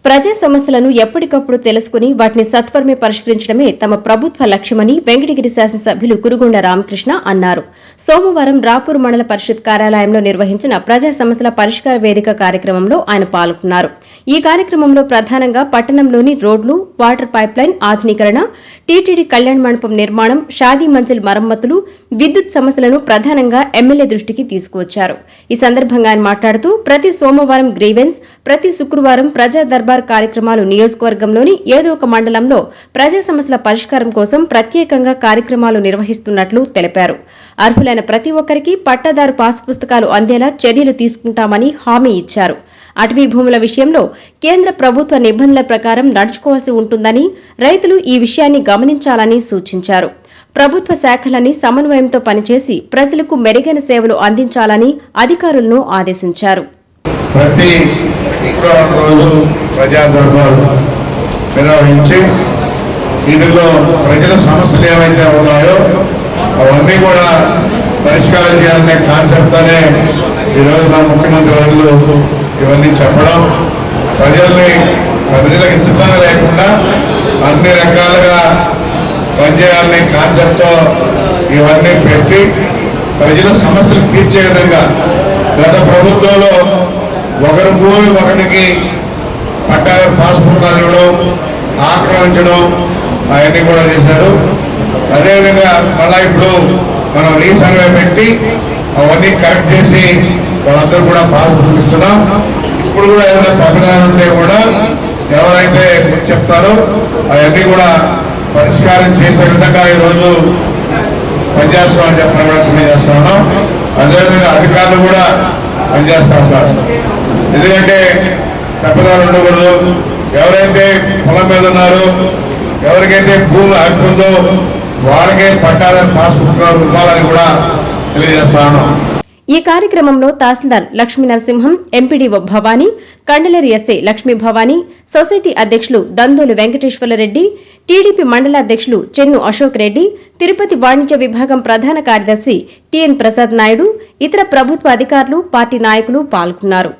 ప్రజా సమస్యలను ఎప్పటికప్పుడు తెలుసుకుని వాటిని సత్వరమే పరిష్కరించడమే తమ ప్రభుత్వ లక్ష్యమని వెంకటగిరి శాసనసభ్యులు కురుగొండ రామకృష్ణ అన్నారు. సోమవారం రాపూర్ మండల పరిషత్ కార్యాలయంలో నిర్వహించిన ప్రజా సమస్యల పరిష్కార వేదిక కార్యక్రమంలో ఆయన పాల్గొన్నారు. ఈ కార్యక్రమంలో ప్రధానంగా పట్టణంలోని రోడ్లు, వాటర్ పైప్లైన్ ఆధునీకరణ, టీటీడీ కళ్యాణ్ మండపం నిర్మాణం, షాదీ మంజిల్ మరమ్మతులు, విద్యుత్ సమస్యలను ప్రధానంగా ఎమ్మెల్యే దృష్టికి తీసుకువచ్చారు. ఈ సందర్భంగా ఆయన మాట్లాడుతూ ప్రతి సోమవారం గ్రీవెన్స్, ప్రతి శుక్రవారం ప్రజా దర్బార్ కార్యక్రమాలు నియోజకవర్గంలోని ఏదో ఒక మండలంలో ప్రజా సమస్యల పరిష్కారం కోసం ప్రత్యేకంగా కార్యక్రమాలు నిర్వహిస్తున్నట్లు తెలిపారు. అర్హులైన ప్రతి ఒక్కరికి పట్టాదారు పాసు పుస్తకాలు అందేలా చర్యలు తీసుకుంటామని హామీ ఇచ్చారు. అటవీ భూముల విషయంలో కేంద్ర ప్రభుత్వ నిబంధనల ప్రకారం నడుచుకోవాల్సి ఉంటుందని, రైతులు ఈ విషయాన్ని గమనించాలని సూచించారు. ప్రభుత్వ శాఖలన్నీ సమన్వయంతో పనిచేసి ప్రజలకు మెరుగైన సేవలు అందించాలని అధికారులను ఆదేశించారు. ప్రతి రోజు ప్రజా దర్బారు నిర్వహించి దీనిలో ప్రజల సమస్యలు ఏవైతే ఉన్నాయో అవన్నీ కూడా పరిష్కారం చేయాలనే కాన్సెప్ట్తోనే ఈరోజు మన ముఖ్యమంత్రి వర్యులు ఇవన్నీ చెప్పడం, ప్రజలకు ఇబ్బంది లేకుండా అన్ని రకాలుగా పనిచేయాలనే కాన్సెప్ట్తో ఇవన్నీ పెట్టి ప్రజల సమస్యలు తీర్చే విధంగా గత ప్రభుత్వంలో ఒకరి భూమి ఒకరికి పట్టాదారు పాస్ పుస్తకాలు ఇవ్వడం, ఆక్రమించడం అవన్నీ కూడా చేశారు. అదేవిధంగా మళ్ళా ఇప్పుడు మనం రీసర్వే పెట్టి అవన్నీ కరెక్ట్ చేసి వాళ్ళందరూ కూడా పాస్ పుస్తకిస్తున్నాం. ఇప్పుడు కూడా ఏదైనా తప్పిదాలు ఉంటే కూడా ఎవరైతే చెప్తారో అవన్నీ కూడా పరిష్కారం చేసే విధంగా ఈరోజు పనిచేస్తామని చెప్పిన కూడా తెలియజేస్తా ఉన్నాం. అదేవిధంగా అధికారులు కూడా పనిచేస్తా ఉంటారు. ఎందుకంటే తప్పిదాలు ఉండకూడదు. ఎవరైతే పొలం మీద ఉన్నారో, ఎవరికైతే భూమి హక్కుందో వాళ్ళకే పట్టాదారు పాస్ పుస్తకాలు ఇవ్వాలని కూడా తెలియజేస్తా ఉన్నాం. ఈ కార్యక్రమంలో తహసీల్దార్ Lakshmi Narasimham, MPDO Bhavani, Kandaleru SI Lakshmi Bhavani, society అధ్యక్షులు దందోలు వెంకటేశ్వర్రెడ్డి, టీడీపీ మండల అధ్యక్షులు చెన్ను అశోక్ రెడ్డి, తిరుపతి వాణిజ్య విభాగం ప్రధాన కార్యదర్శి టిఎన్ ప్రసాద్ నాయుడు, ఇతర ప్రభుత్వ అధికారులు, పార్టీ నాయకులు పాల్గొన్నారు.